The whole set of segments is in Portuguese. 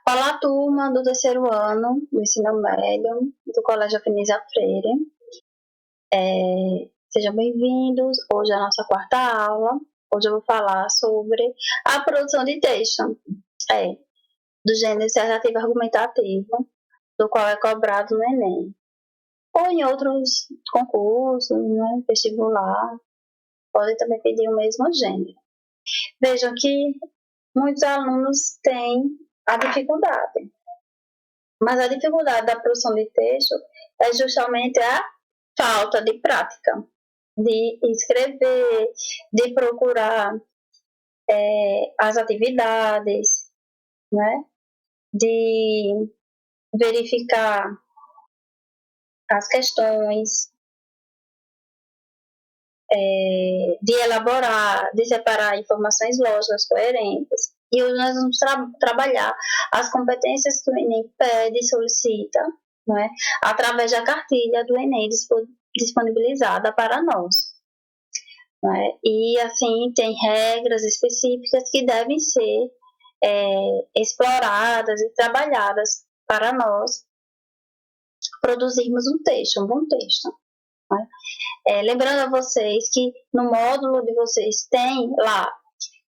Olá, turma do terceiro ano do ensino médio do Colégio Avenida Freire. Sejam bem-vindos. Hoje é a nossa quarta aula. Hoje eu vou falar sobre a produção de texto do gênero dissertativo argumentativo, do qual é cobrado no Enem, ou em outros concursos, né, vestibular, podem também pedir o mesmo gênero. Vejam que muitos alunos têm a dificuldade, mas a dificuldade da produção de texto é justamente a falta de prática, de escrever, de procurar as atividades, né? De verificar as questões, de elaborar, de separar informações lógicas coerentes. E hoje nós vamos trabalhar as competências que o Enem pede e solicita, né, através da cartilha do Enem disponibilizada para nós. Né? E assim tem regras específicas que devem ser exploradas e trabalhadas para nós produzirmos um texto, um bom texto. Né? Lembrando a vocês que no módulo de vocês tem lá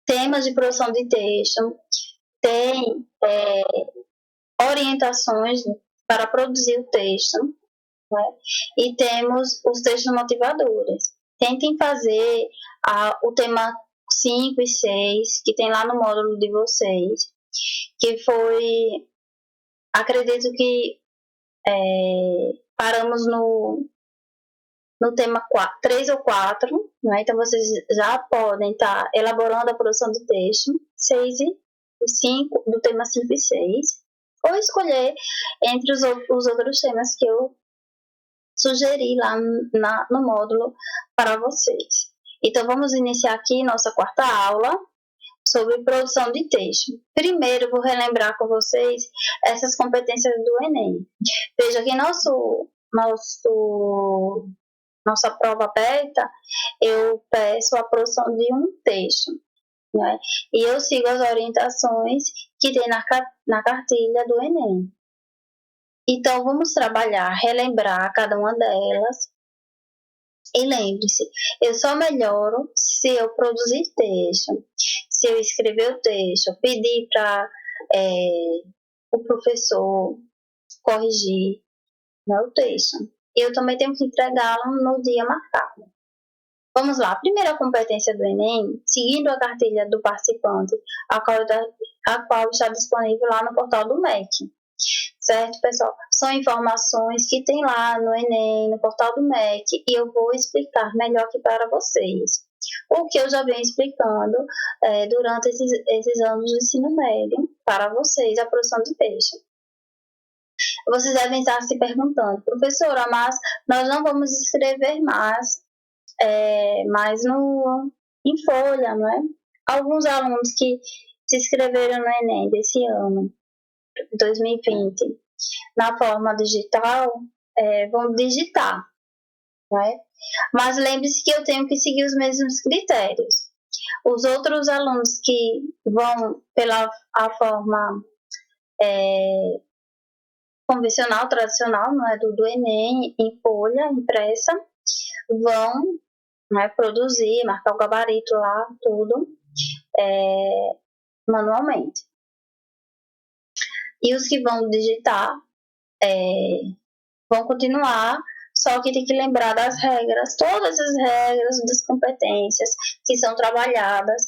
temas de produção de texto, tem orientações para produzir o texto, né? E temos os textos motivadores. Tentem fazer o tema 5 e 6, que tem lá no módulo de vocês, que foi, acredito que paramos no tema 3 ou 4, né? Então vocês já podem estar elaborando a produção de texto 6 e 5, do tema 5 e 6, ou escolher entre os outros temas que eu sugeri lá no módulo para vocês. Então vamos iniciar aqui nossa quarta aula sobre produção de texto. Primeiro vou relembrar com vocês essas competências do Enem. Veja que nossa prova aberta, eu peço a produção de um texto, né? E eu sigo as orientações que tem na cartilha do Enem. Então, vamos trabalhar, relembrar cada uma delas. E lembre-se, eu só melhoro se eu produzir texto, se eu escrever o texto, pedir para o professor corrigir, né, o texto. Eu também tenho que entregá-lo no dia marcado. Vamos lá, a primeira competência do Enem, seguindo a cartilha do participante, a qual está disponível lá no portal do MEC. Certo, pessoal? São informações que tem lá no Enem, no portal do MEC, e eu vou explicar melhor aqui para vocês. O que eu já venho explicando durante esses anos de ensino médio para vocês, a produção de texto. Vocês devem estar se perguntando, professora, mas nós não vamos escrever mais em folha, não é? Alguns alunos que se inscreveram no Enem desse ano, 2020, na forma digital, vão digitar, né? Mas lembre-se que eu tenho que seguir os mesmos critérios. Os outros alunos que vão pela a forma convencional, tradicional, não é, do Enem, em folha, impressa, vão, né, produzir, marcar o gabarito lá, tudo, manualmente. E os que vão digitar vão continuar, só que tem que lembrar das regras, todas as regras das competências que são trabalhadas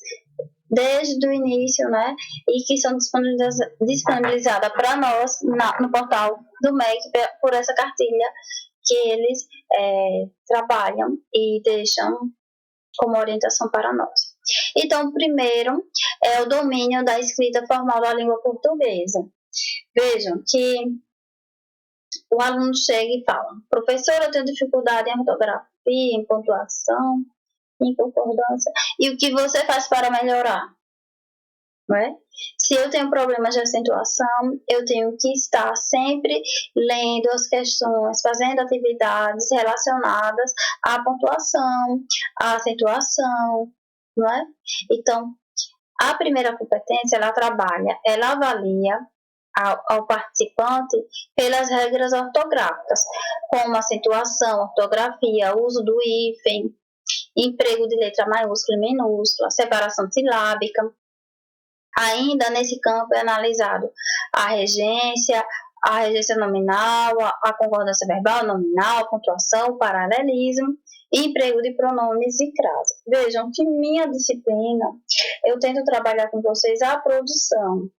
desde o início, né, e que são disponibilizadas para nós no portal do MEC por essa cartilha que eles trabalham e deixam como orientação para nós. Então, primeiro é o domínio da escrita formal da língua portuguesa. Vejam que o aluno chega e fala, professora, eu tenho dificuldade em ortografia, em pontuação, em concordância. E o que você faz para melhorar? Não é? Se eu tenho problemas de acentuação, eu tenho que estar sempre lendo as questões, fazendo atividades relacionadas à pontuação, à acentuação, não é? Então, a primeira competência, ela avalia ao participante pelas regras ortográficas, como acentuação, ortografia, uso do hífen, emprego de letra maiúscula e minúscula, separação silábica. Ainda nesse campo é analisado a regência nominal, a concordância verbal nominal, a pontuação, o paralelismo, emprego de pronomes e crase. Vejam que minha disciplina, eu tento trabalhar com vocês a produção.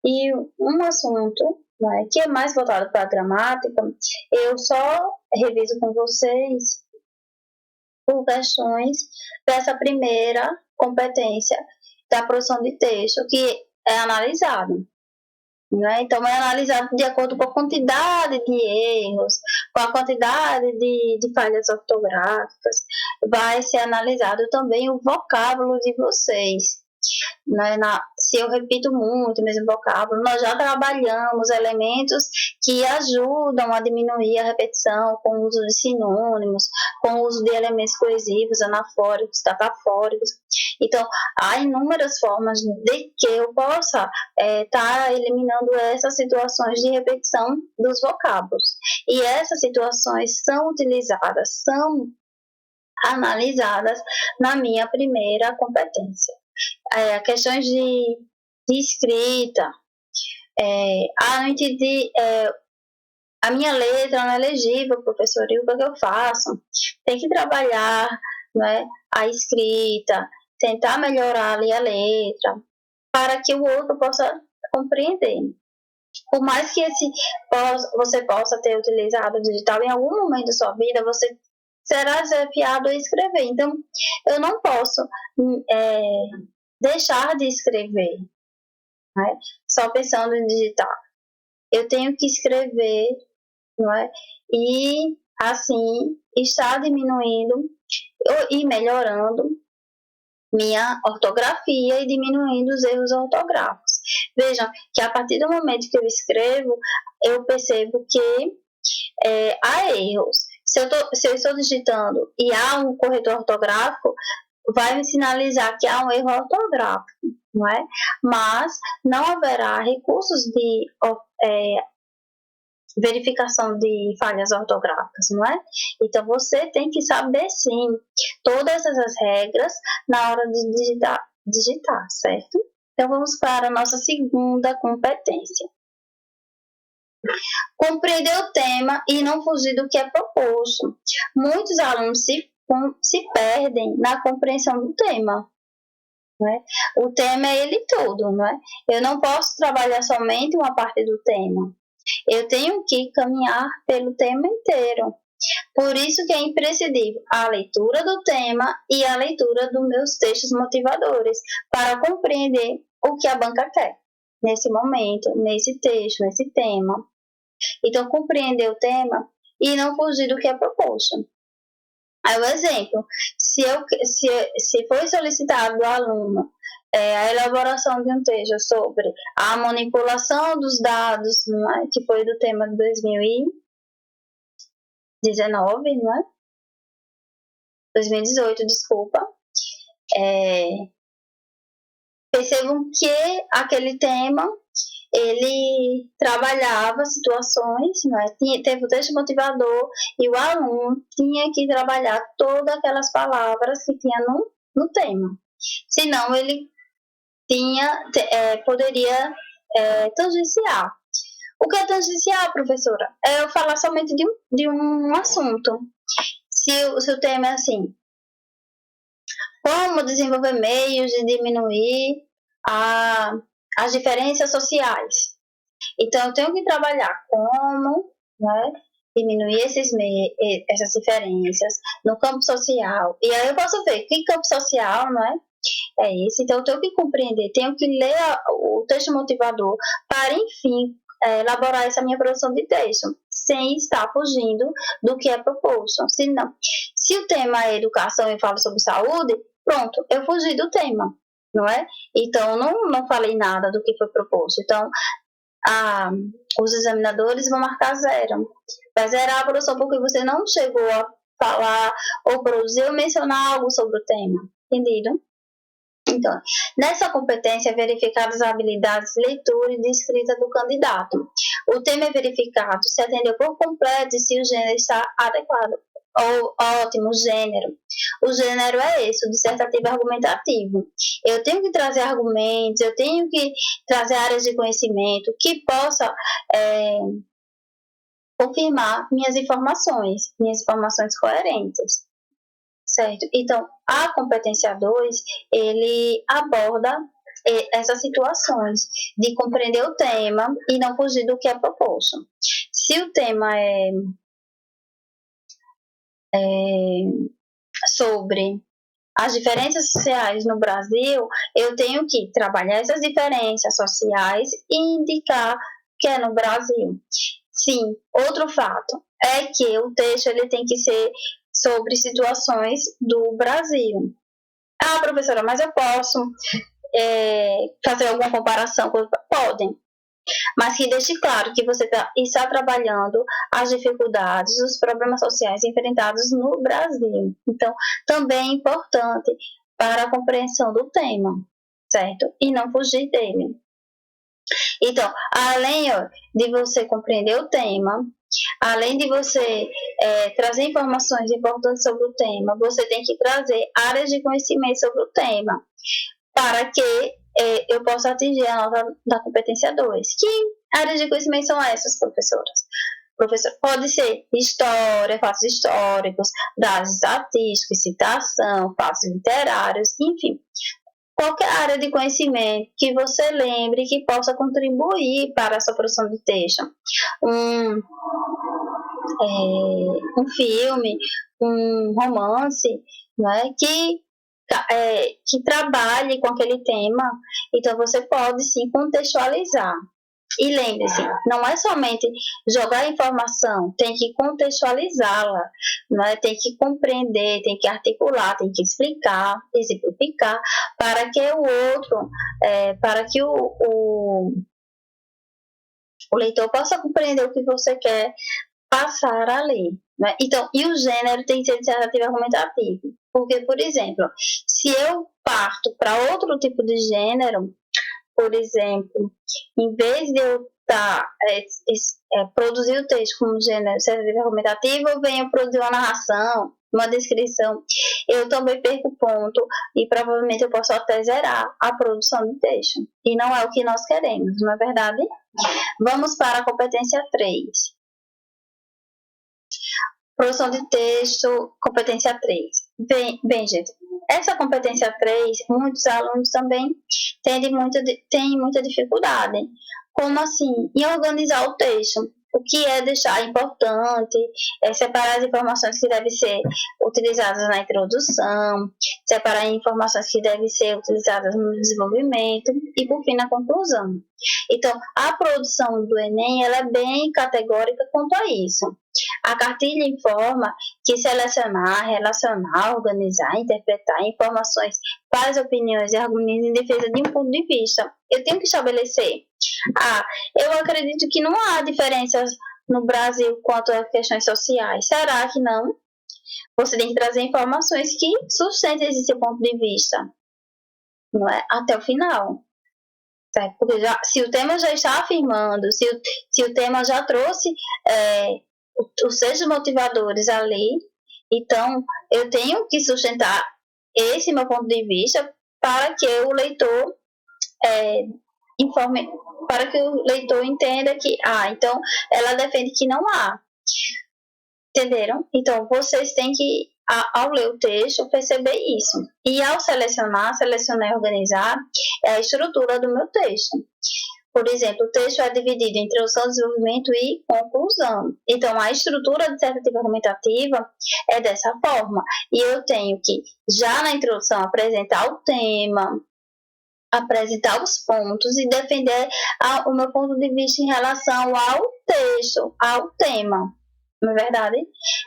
E um assunto, né, que é mais voltado para a gramática, eu só reviso com vocês por questões dessa primeira competência da produção de texto, que é analisado. Né? Então, é analisado de acordo com a quantidade de erros, com a quantidade de falhas ortográficas. Vai ser analisado também o vocábulo de vocês. Né? Se eu repito muito o mesmo vocábulo, nós já trabalhamos elementos que ajudam a diminuir a repetição com o uso de sinônimos, com o uso de elementos coesivos, anafóricos, catafóricos. Então, há inúmeras formas de que eu possa estar eliminando essas situações de repetição dos vocábulos. E essas situações são utilizadas, são analisadas na minha primeira competência. Questões de escrita, a minha letra não é legível, professor, e o que eu faço? Tem que trabalhar, né, a escrita, tentar melhorar ali a letra, para que o outro possa compreender. Por mais que você possa ter utilizado o digital em algum momento da sua vida, você será desafiado a escrever. Então, eu não posso deixar de escrever, né? Só pensando em digitar. Eu tenho que escrever, não é? E, assim, está diminuindo e melhorando minha ortografia e diminuindo os erros ortográficos. Vejam que a partir do momento que eu escrevo, eu percebo que há erros. Se eu estou digitando e há um corretor ortográfico, vai me sinalizar que há um erro ortográfico, não é? Mas não haverá recursos de verificação de falhas ortográficas, não é? Então, você tem que saber, sim, todas essas regras na hora de digitar, certo? Então, vamos para a nossa segunda competência. Compreender o tema e não fugir do que é proposto. Muitos alunos se perdem na compreensão do tema. Né? O tema é ele todo, não é? Eu não posso trabalhar somente uma parte do tema. Eu tenho que caminhar pelo tema inteiro. Por isso que é imprescindível a leitura do tema e a leitura dos meus textos motivadores para compreender o que a banca quer nesse momento, nesse texto, nesse tema. Então, compreender o tema e não fugir do que é proposto. Aí, o exemplo, se foi solicitado do aluno a elaboração de um texto sobre a manipulação dos dados, não é? Que foi do tema de 2019, não é? 2018, desculpa. Percebam que aquele tema ele trabalhava situações, não é? Teve o texto motivador e o aluno tinha que trabalhar todas aquelas palavras que tinha no tema. Senão, ele poderia tangenciar. O que é tangenciar, professora? É eu falar somente de um assunto. Se o tema é assim, como desenvolver meios de diminuir as diferenças sociais. Então, eu tenho que trabalhar como, né, diminuir essas diferenças no campo social. E aí eu posso ver que campo social, não é? É isso. Então, eu tenho que compreender, tenho que ler o texto motivador para, enfim, elaborar essa minha produção de texto, sem estar fugindo do que é proposto. Se o tema é educação e falo sobre saúde, pronto, eu fugi do tema, não é? Então, não falei nada do que foi proposto. Então, os examinadores vão marcar 0. Vai zerar a produção porque você não chegou a falar ou produzir ou mencionar algo sobre o tema. Entendido? Então, nessa competência é verificada as habilidades de leitura e de escrita do candidato. O tema é verificado se atendeu por completo e se o gênero está adequado. Ótimo, gênero. O gênero é esse, o dissertativo argumentativo. Eu tenho que trazer argumentos, eu tenho que trazer áreas de conhecimento que possa confirmar minhas informações coerentes. Certo? Então, a competência 2, ele aborda essas situações de compreender o tema e não fugir do que é proposto. Se o tema é sobre as diferenças sociais no Brasil, eu tenho que trabalhar essas diferenças sociais e indicar que é no Brasil. Sim, outro fato é que o texto ele tem que ser sobre situações do Brasil. Ah, professora, mas eu posso fazer alguma comparação? Podem, mas que deixe claro que você está trabalhando as dificuldades, os problemas sociais enfrentados no Brasil. Então, também é importante para a compreensão do tema, certo? E não fugir dele. Então, além de você compreender o tema, além de você trazer informações importantes sobre o tema, você tem que trazer áreas de conhecimento sobre o tema, para que eu possa atingir a nota da competência 2. Que áreas de conhecimento são essas, professoras? Pode ser história, fatos históricos, dados estatísticos, citação, fatos literários, enfim. Qualquer área de conhecimento que você lembre que possa contribuir para a sua produção de texto. Um filme, um romance, né, que trabalhe com aquele tema. Então, você pode sim contextualizar. E lembre-se, não é somente jogar a informação, tem que contextualizá-la, né? Tem que compreender, tem que articular, tem que explicar, exemplificar, para que o leitor possa compreender o que você quer passar a ler. Né? Então, e o gênero tem que ser dissertativo argumentativo. Porque, por exemplo, se eu parto para outro tipo de gênero, por exemplo, em vez de eu produzir o texto como gênero dissertativo argumentativo, eu venho produzir uma narração, uma descrição, eu também perco ponto e provavelmente eu posso até zerar a produção do texto. E não é o que nós queremos, não é verdade? Vamos para a competência 3. Produção de texto, competência 3. Bem, gente, essa competência 3, muitos alunos também têm muita dificuldade. Como assim? Em organizar o texto. O que é deixar importante, separar as informações que devem ser utilizadas na introdução, separar informações que devem ser utilizadas no desenvolvimento e, por fim, na conclusão. Então, a produção do Enem ela é bem categórica quanto a isso. A cartilha informa que selecionar, relacionar, organizar, interpretar informações, faz opiniões e argumentos em defesa de um ponto de vista. Eu tenho que estabelecer. Eu acredito que não há diferenças no Brasil quanto a questões sociais. Será que não? Você tem que trazer informações que sustentem esse seu ponto de vista, não é? Até o final. Certo? Porque se o tema já está afirmando, se o tema já trouxe os 6 motivadores ali, então eu tenho que sustentar esse meu ponto de vista para que o leitor informe, para que o leitor entenda que, então ela defende que não há. Entenderam? Então, vocês têm que, ao ler o texto, perceber isso. E ao selecionar e organizar, é a estrutura do meu texto. Por exemplo, o texto é dividido em introdução, desenvolvimento e conclusão. Então, a estrutura dissertativa argumentativa é dessa forma. E eu tenho que, já na introdução, apresentar o tema, apresentar os pontos e defender o meu ponto de vista em relação ao texto, ao tema. Não é verdade?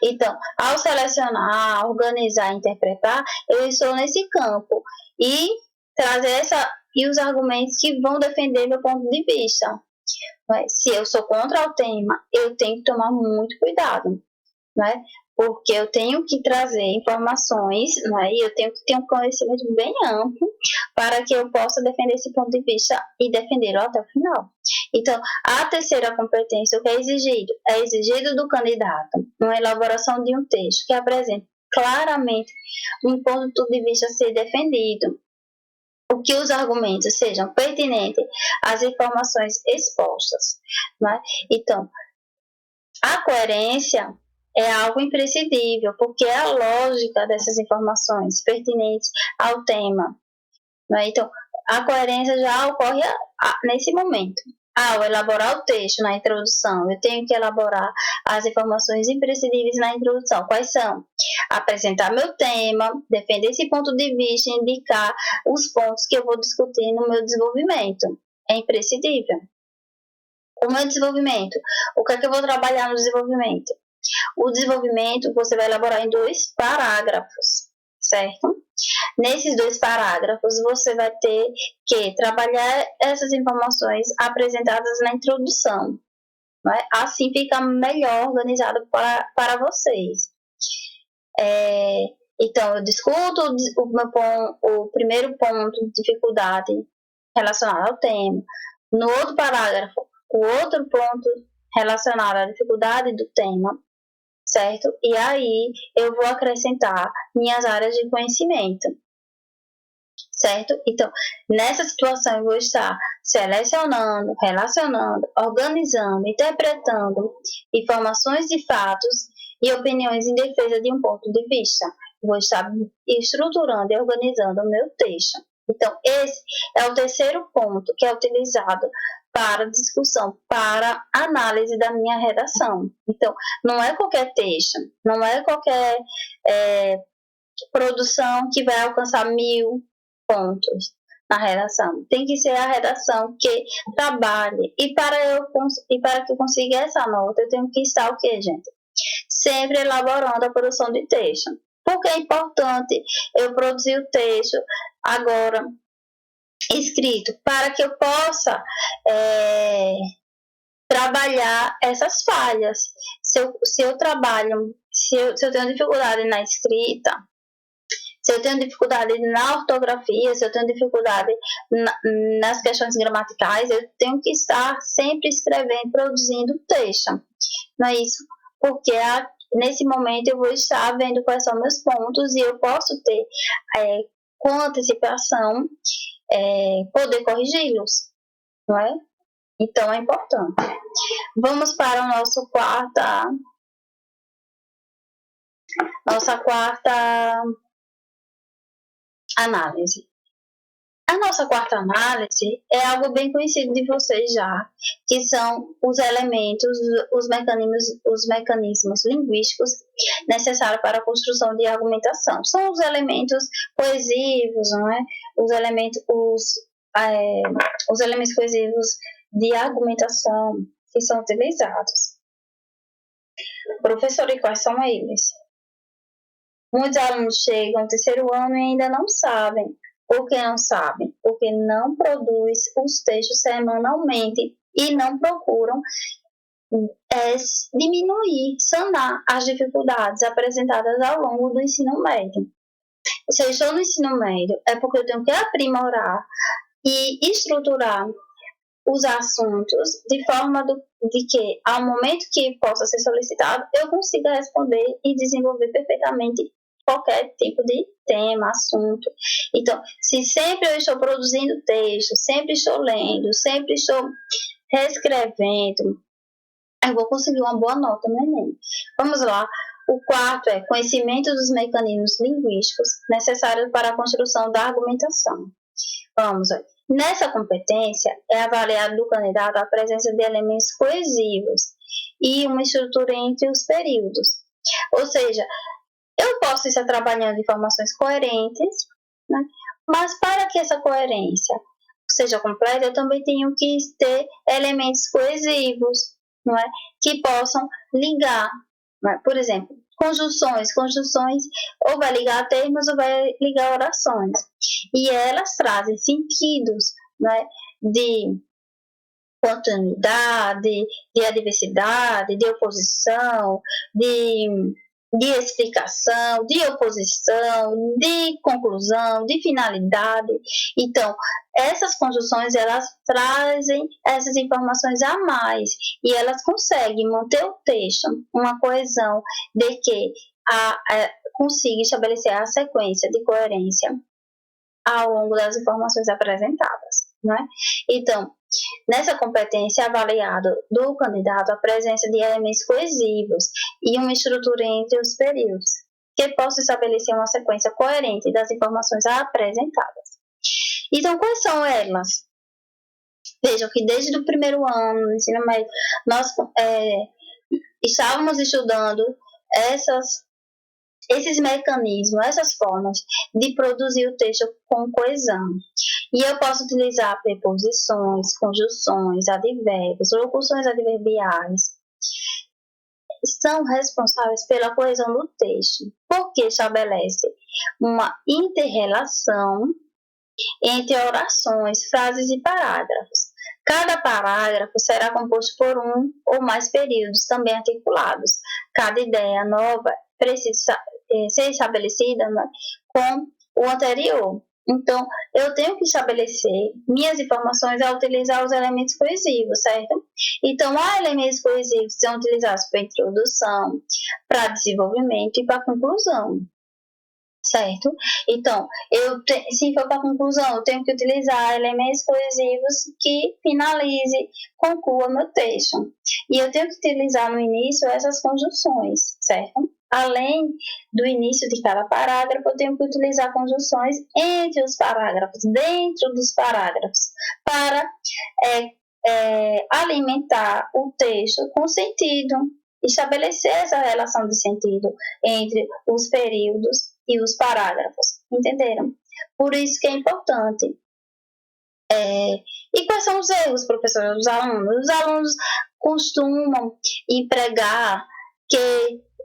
Então, ao selecionar, organizar, interpretar, eu estou nesse campo e trazer os argumentos que vão defender meu ponto de vista. Se eu sou contra o tema, eu tenho que tomar muito cuidado, né? porque eu tenho que trazer informações, né, e eu tenho que ter um conhecimento bem amplo para que eu possa defender esse ponto de vista e defendê-lo até o final. Então, a terceira competência, o que é exigido? É exigido do candidato uma elaboração de um texto que apresente claramente um ponto de vista a ser defendido, o que os argumentos sejam pertinentes às informações expostas. Né? Então, a coerência é algo imprescindível, porque é a lógica dessas informações pertinentes ao tema. Né? Então, a coerência já ocorre nesse momento. Ao elaborar o texto na introdução, eu tenho que elaborar as informações imprescindíveis na introdução. Quais são? Apresentar meu tema, defender esse ponto de vista e indicar os pontos que eu vou discutir no meu desenvolvimento. É imprescindível. O meu desenvolvimento. O que é que eu vou trabalhar no desenvolvimento? O desenvolvimento você vai elaborar em 2 parágrafos, certo? Nesses 2 parágrafos, você vai ter que trabalhar essas informações apresentadas na introdução. Né? Assim fica melhor organizado para vocês. Então, eu discuto o primeiro ponto de dificuldade relacionado ao tema. No outro parágrafo, o outro ponto relacionado à dificuldade do tema, certo? E aí eu vou acrescentar minhas áreas de conhecimento, certo? Então, nessa situação eu vou estar selecionando, relacionando, organizando, interpretando informações de fatos e opiniões em defesa de um ponto de vista. Vou estar estruturando e organizando o meu texto. Então, esse é o terceiro ponto que é utilizado para discussão, para análise da minha redação. Então, não é qualquer texto, não é qualquer produção que vai alcançar 1000 pontos na redação. Tem que ser a redação que trabalhe. E para que eu consiga essa nota, eu tenho que estar o quê, gente? Sempre elaborando a produção de texto. Porque é importante eu produzir o texto agora escrito para que eu possa trabalhar essas falhas. Se eu tenho dificuldade na escrita, se eu tenho dificuldade na ortografia, se eu tenho dificuldade nas questões gramaticais, eu tenho que estar sempre escrevendo, produzindo texto. Não é isso? Porque nesse momento eu vou estar vendo quais são meus pontos e eu posso ter, com antecipação, poder corrigi-los. Não é? Então é importante. Vamos para a nossa quarta análise. A nossa quarta análise é algo bem conhecido de vocês já, que são os elementos, os mecanismos linguísticos necessários para a construção de argumentação. São os elementos coesivos, não é? Os elementos coesivos de argumentação que são utilizados. Professor, e quais são eles? Muitos alunos chegam ao terceiro ano e ainda não sabem. Por que não sabem? Porque não produz os textos semanalmente e não procuram diminuir, sanar as dificuldades apresentadas ao longo do ensino médio. Se eu estou no ensino médio, é porque eu tenho que aprimorar e estruturar os assuntos de forma de que, ao momento que possa ser solicitado, eu consiga responder e desenvolver perfeitamente qualquer tipo de tema, assunto. Então, se sempre eu estou produzindo texto, sempre estou lendo, sempre estou reescrevendo, eu vou conseguir uma boa nota no Enem. Vamos lá. O quarto é conhecimento dos mecanismos linguísticos necessários para a construção da argumentação. Vamos lá. Nessa competência, é avaliado do candidato a presença de elementos coesivos e uma estrutura entre os períodos. Ou seja, eu posso estar trabalhando informações coerentes, né? Mas para que essa coerência seja completa, eu também tenho que ter elementos coesivos, não é? Que possam ligar, né? Por exemplo, conjunções ou vai ligar termos ou vai ligar orações. E elas trazem sentidos, né? De continuidade, de adversidade, de oposição, de de explicação, de oposição, de conclusão, de finalidade. Então, essas conjunções, elas trazem essas informações a mais e elas conseguem manter o texto uma coesão de que consiga estabelecer a sequência de coerência ao longo das informações apresentadas, né? Então, nessa competência é avaliado do candidato a presença de elementos coesivos e uma estrutura entre os períodos, que possa estabelecer uma sequência coerente das informações apresentadas. Então, quais são elas? Vejam que desde o primeiro ano do ensino médio, nós estávamos estudando esses mecanismos, essas formas de produzir o texto com coesão. E eu posso utilizar preposições, conjunções, advérbios, locuções adverbiais. São responsáveis pela coesão do texto, porque estabelece uma inter-relação entre orações, frases e parágrafos. Cada parágrafo será composto por um ou mais períodos também articulados. Cada ideia nova precisa ser estabelecida, né, com o anterior. Então, eu tenho que estabelecer minhas informações ao utilizar os elementos coesivos, certo? Então, há elementos coesivos que são utilizados para introdução, para desenvolvimento e para conclusão, certo? Então, se for para conclusão, eu tenho que utilizar elementos coesivos que finalize, conclua meu texto. E eu tenho que utilizar no início essas conjunções, certo? Além do início de cada parágrafo, eu tenho que utilizar conjunções entre os parágrafos, dentro dos parágrafos, para alimentar o texto com sentido, estabelecer essa relação de sentido entre os períodos e os parágrafos, entenderam? Por isso que é importante. E quais são os erros, professor, dos alunos? Os alunos costumam empregar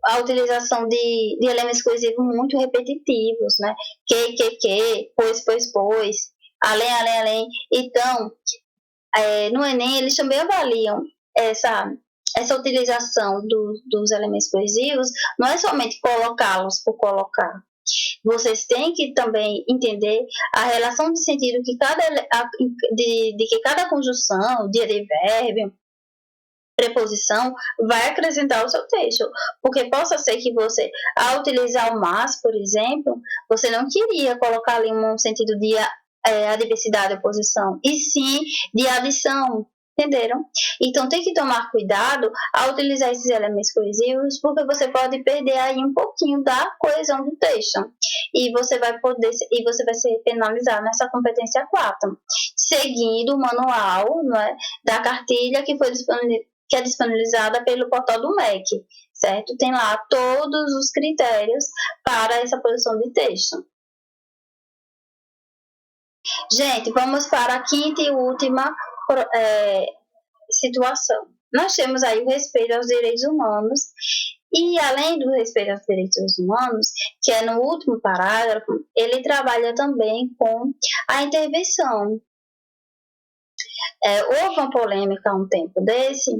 a utilização de elementos coesivos muito repetitivos, né? Que, pois, além. Então, no Enem, eles também avaliam essa utilização dos elementos coesivos, não é somente colocá-los por colocar. Vocês têm que também entender a relação de sentido que cada conjunção, de advérbio, preposição, vai acrescentar ao seu texto. Porque possa ser que você, ao utilizar o mas, por exemplo, você não queria colocar ali um sentido de adversidade, oposição, e sim de adição. Entenderam? Então tem que tomar cuidado ao utilizar esses elementos coesivos, porque você pode perder aí um pouquinho da coesão do texto. E você vai ser penalizado nessa competência 4, seguindo o manual, né, da cartilha que é disponibilizada pelo portal do MEC, certo? Tem lá todos os critérios para essa produção de texto. Gente, vamos para a quinta e última situação. Nós temos aí o respeito aos direitos humanos e, além do respeito aos direitos humanos, que é no último parágrafo, ele trabalha também com a intervenção. Houve uma polêmica há um tempo desse,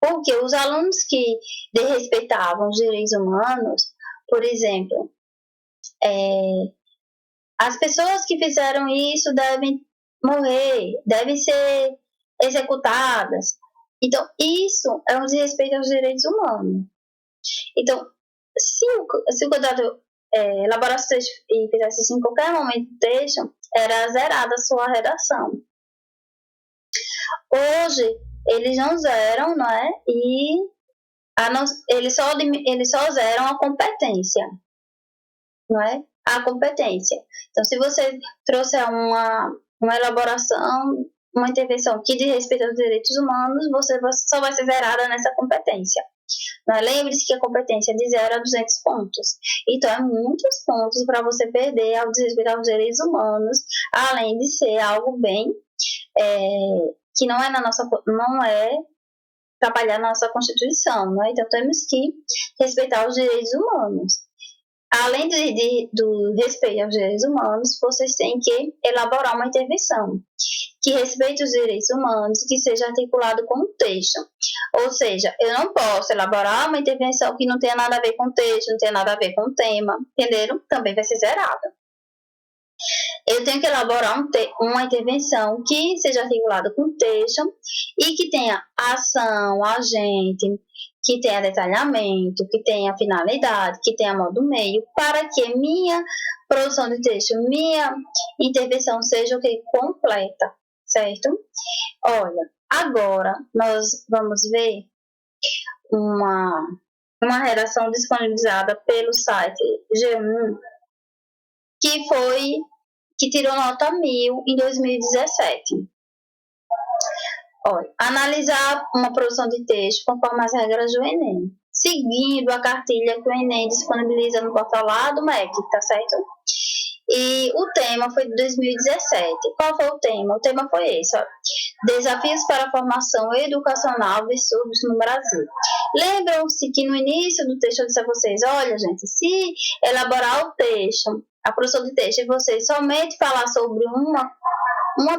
porque os alunos que desrespeitavam os direitos humanos, por exemplo, as pessoas que fizeram isso devem morrer, devem ser executadas. Então, isso é um desrespeito aos direitos humanos. Então, se o candidato elaborasse o texto e fizesse isso em qualquer momento do texto, era zerada a sua redação. Hoje, eles não zeram, não é? E eles só zeram a competência, não é? A competência. Então, se você trouxer uma elaboração, uma intervenção que diz respeito aos direitos humanos, você só vai ser zerada nessa competência. Lembre-se que a competência é de 0 a 200 pontos. Então, é muitos pontos para você perder ao desrespeitar os direitos humanos, além de ser algo bem que não é trabalhar na nossa Constituição, né? Então temos que respeitar os direitos humanos. além do respeito aos direitos humanos, vocês têm que elaborar uma intervenção que respeite os direitos humanos e que seja articulado com o texto. Ou seja, eu não posso elaborar uma intervenção que não tenha nada a ver com o texto, não tenha nada a ver com o tema, entenderam? Também vai ser zerada. Eu tenho que elaborar uma intervenção que seja articulada com o texto e que tenha ação, agente, que tenha detalhamento, que tenha finalidade, que tenha modo meio, para que minha produção de texto, minha intervenção seja completa, certo? Olha, agora nós vamos ver uma redação disponibilizada pelo site G1, que tirou nota 1000 em 2017. Olha, analisar uma produção de texto conforme as regras do Enem, seguindo a cartilha que o Enem disponibiliza no portal lá do MEC, tá certo? E o tema foi de 2017. Qual foi o tema? O tema foi esse, ó. Desafios para a formação educacional de surdos no Brasil. Lembram-se que no início do texto eu disse a vocês, olha, gente, se elaborar o texto, a produção de texto, e vocês somente falar sobre uma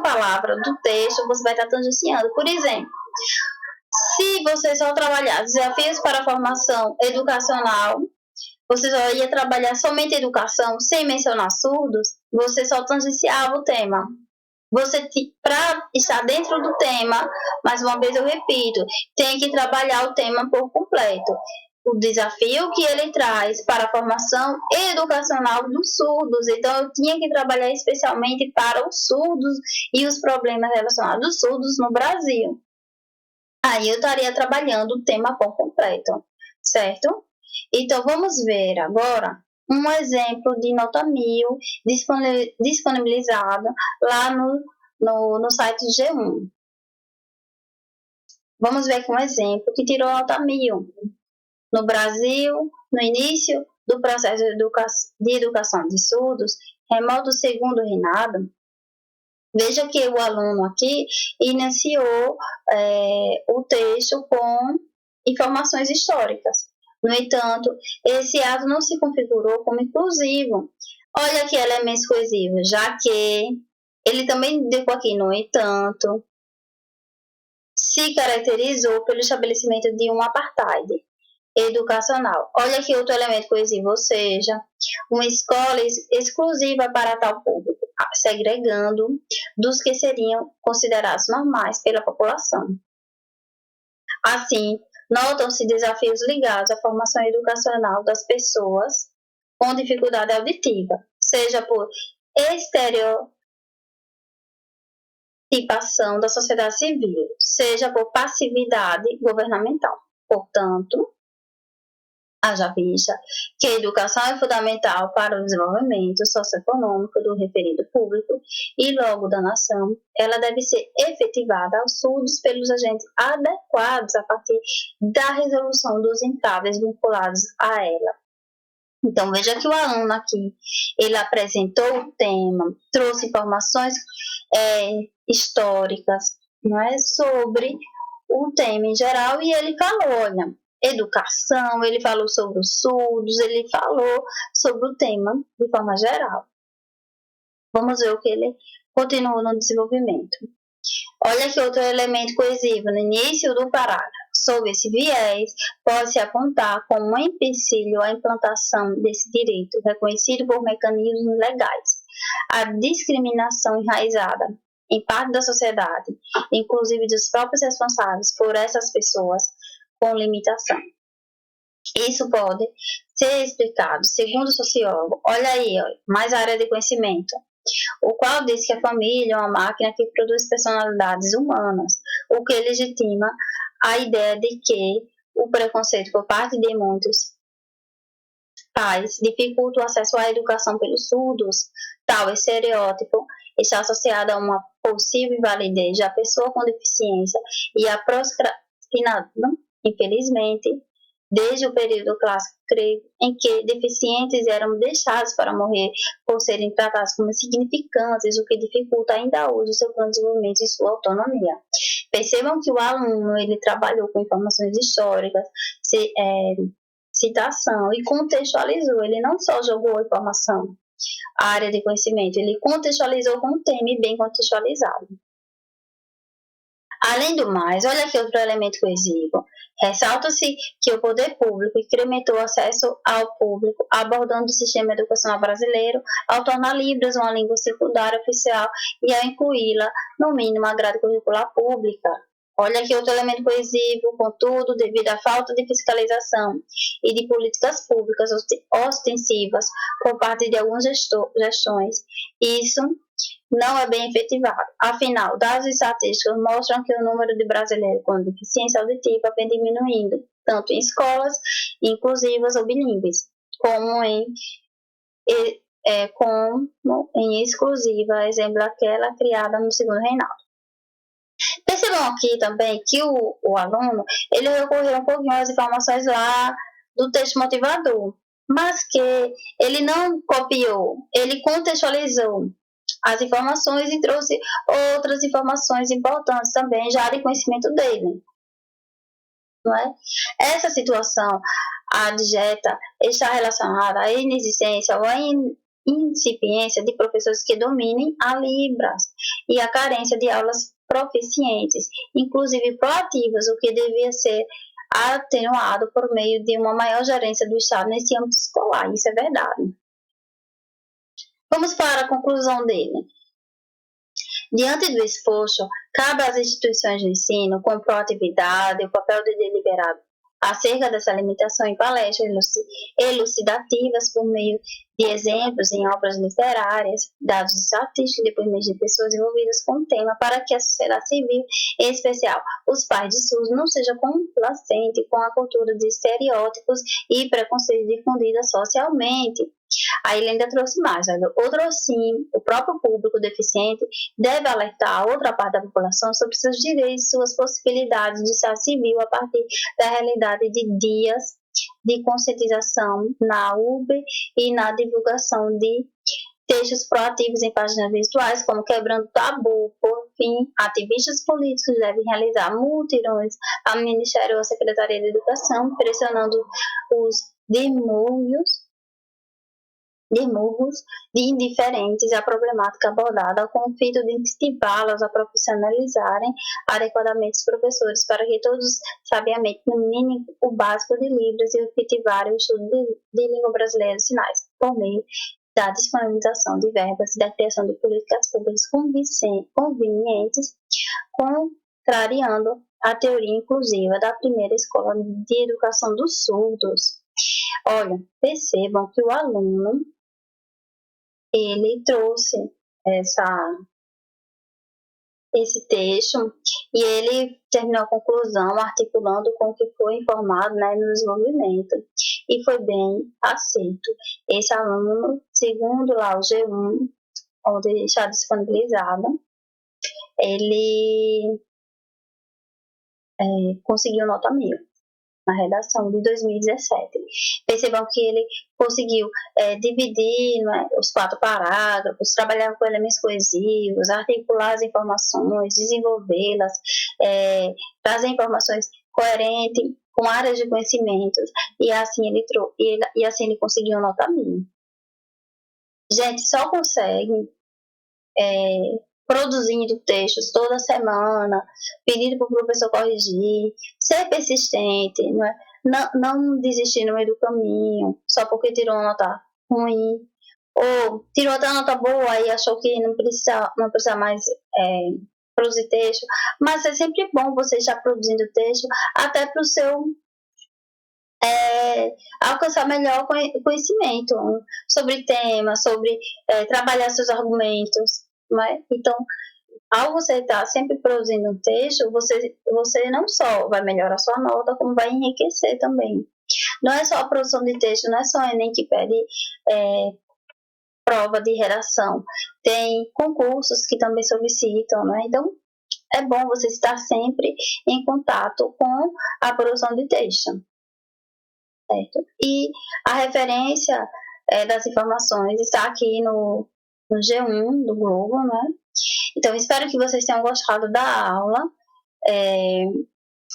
palavra do texto, você vai estar tangenciando. Por exemplo, se você só trabalhar desafios para a formação educacional, você só ia trabalhar somente educação, sem mencionar surdos, você só tangenciava o tema. Você, para estar dentro do tema, mais uma vez eu repito, tem que trabalhar o tema por completo. O desafio que ele traz para a formação educacional dos surdos. Então, eu tinha que trabalhar especialmente para os surdos e os problemas relacionados aos surdos no Brasil. Aí eu estaria trabalhando o tema por completo, certo? Então, vamos ver agora um exemplo de nota 1000 disponibilizado lá no site G1. Vamos ver aqui um exemplo que tirou nota 1000. No Brasil, no início do processo de educação de surdos, remoto segundo reinado, veja que o aluno aqui iniciou o texto com informações históricas. No entanto, esse ato não se configurou como inclusivo. Olha aqui elementos coesivos, já que ele também indicou aqui, no entanto, se caracterizou pelo estabelecimento de um apartheid educacional. Olha aqui outro elemento coesivo, ou seja, uma escola exclusiva para tal público, segregando dos que seriam considerados normais pela população. Assim, notam-se desafios ligados à formação educacional das pessoas com dificuldade auditiva, seja por estereotipação da sociedade civil, seja por passividade governamental. Portanto, haja vista que a educação é fundamental para o desenvolvimento socioeconômico do referido público e logo da nação, ela deve ser efetivada aos surdos pelos agentes adequados a partir da resolução dos entraves vinculados a ela. Então, veja que o aluno aqui, ele apresentou o tema, trouxe informações históricas, não é, sobre o tema em geral e ele falou, olha, educação, ele falou sobre os surdos, ele falou sobre o tema de forma geral. Vamos ver o que ele continuou no desenvolvimento. Olha que outro elemento coesivo no início do parágrafo. Sob esse viés, pode-se apontar como um empecilho à implantação desse direito, reconhecido por mecanismos legais, a discriminação enraizada em parte da sociedade, inclusive dos próprios responsáveis por essas pessoas com limitação. Isso pode ser explicado, segundo o sociólogo, olha aí, mais área de conhecimento, o qual diz que a família é uma máquina que produz personalidades humanas, o que legitima a ideia de que o preconceito por parte de muitos pais dificulta o acesso à educação pelos surdos. Tal estereótipo está associado a uma possível invalidez da pessoa com deficiência e a procrastinação, infelizmente, desde o período clássico grego, em que deficientes eram deixados para morrer por serem tratados como insignificantes, o que dificulta ainda hoje o seu plano de desenvolvimento e sua autonomia. Percebam que o aluno ele trabalhou com informações históricas, se citação e contextualizou. Ele não só jogou a informação, a área de conhecimento, ele contextualizou com um tema e bem contextualizado. Além do mais, olha aqui outro elemento coesivo. Ressalta-se que o poder público incrementou o acesso ao público, abordando o sistema educacional brasileiro, ao tornar Libras uma língua secundária oficial e ao incluí-la, no mínimo, na grade curricular pública. Olha aqui outro elemento coesivo, contudo, devido à falta de fiscalização e de políticas públicas ostensivas por parte de algumas gestões, isso não é bem efetivado. Afinal, dados estatísticos mostram que o número de brasileiros com deficiência auditiva vem diminuindo, tanto em escolas inclusivas ou bilíngues, como em exclusiva, exemplo aquela criada no segundo reinado. Percebam aqui também que o aluno ele recorreu um pouquinho às informações lá do texto motivador, mas que ele não copiou, ele contextualizou as informações e trouxe outras informações importantes também, já de conhecimento dele. Não é? Essa situação adjeta está relacionada à inexistência ou à incipiência de professores que dominem a Libras e a carência de aulas proficientes, inclusive proativas, o que devia ser atenuado por meio de uma maior gerência do Estado nesse âmbito escolar. Isso é verdade. Vamos para a conclusão dele. Diante do exposto, cabe às instituições de ensino, com proatividade, o papel de deliberar acerca dessa limitação em palestras elucidativas por meio de exemplos em obras literárias, dados estatísticos e depoimentos de pessoas envolvidas com o tema, para que a sociedade civil, em especial os pais de SUS, não seja complacente com a cultura de estereótipos e preconceitos difundida socialmente. Aí ele ainda trouxe mais, outro sim, o próprio público deficiente deve alertar a outra parte da população sobre seus direitos e suas possibilidades de estar civil a partir da realidade de dias de conscientização na UB e na divulgação de textos proativos em páginas virtuais, como quebrando tabu. Por fim, ativistas políticos devem realizar mutirões ao Ministério ou à Secretaria de Educação, pressionando os demúnios de indiferentes à problemática abordada, com o fito de incentivá-los a profissionalizarem adequadamente os professores, para que todos sabiamente dominem o básico de Libras e efetivarem o estudo de língua brasileira de sinais, por meio da disponibilização de verbas e da criação de políticas públicas convenientes, contrariando a teoria inclusiva da primeira escola de educação dos surdos. Olha, percebam que o aluno ele trouxe esse texto e ele terminou a conclusão articulando com o que foi informado, né, no desenvolvimento, e foi bem aceito. Esse aluno, segundo lá o G1, onde está disponibilizado, ele conseguiu nota 1000 na redação de 2017. Percebam que ele conseguiu dividir, né, os 4 parágrafos, trabalhar com elementos coesivos, articular as informações, desenvolvê-las, trazer informações coerentes com áreas de conhecimentos, e assim ele conseguiu nota 1000. Gente, só consegue produzindo textos toda semana, pedindo para o professor corrigir, ser persistente, não desistir no meio do caminho, só porque tirou uma nota ruim, ou tirou até uma nota boa e achou que não precisa mais produzir texto. Mas é sempre bom você estar produzindo texto, até para o seu alcançar melhor conhecimento sobre temas, sobre trabalhar seus argumentos. Então, ao você estar sempre produzindo um texto, você não só vai melhorar a sua nota, como vai enriquecer também. Não é só a produção de texto, não é só o Enem que pede prova de redação. Tem concursos que também solicitam, né? Então, é bom você estar sempre em contato com a produção de texto. Certo? E a referência das informações está aqui no G1 do Globo, né? Então, espero que vocês tenham gostado da aula.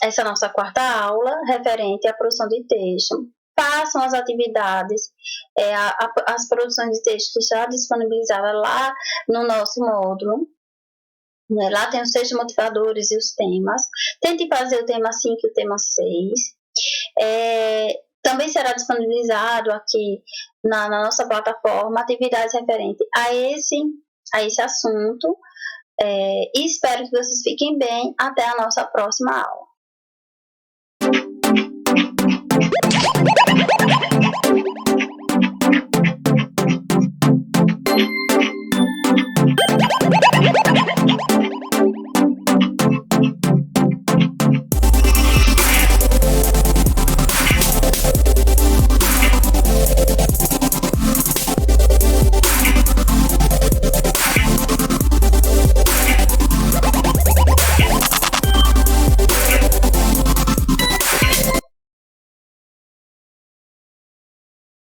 Essa é a nossa 4ª aula referente à produção de texto. façam as atividades, as produções de texto que está disponibilizada lá no nosso módulo. Né? Lá tem os 6 motivadores e os temas. Tente fazer o tema 5 e o tema 6. Também será disponibilizado aqui na nossa plataforma atividades referentes a esse assunto. E espero que vocês fiquem bem. Até a nossa próxima aula.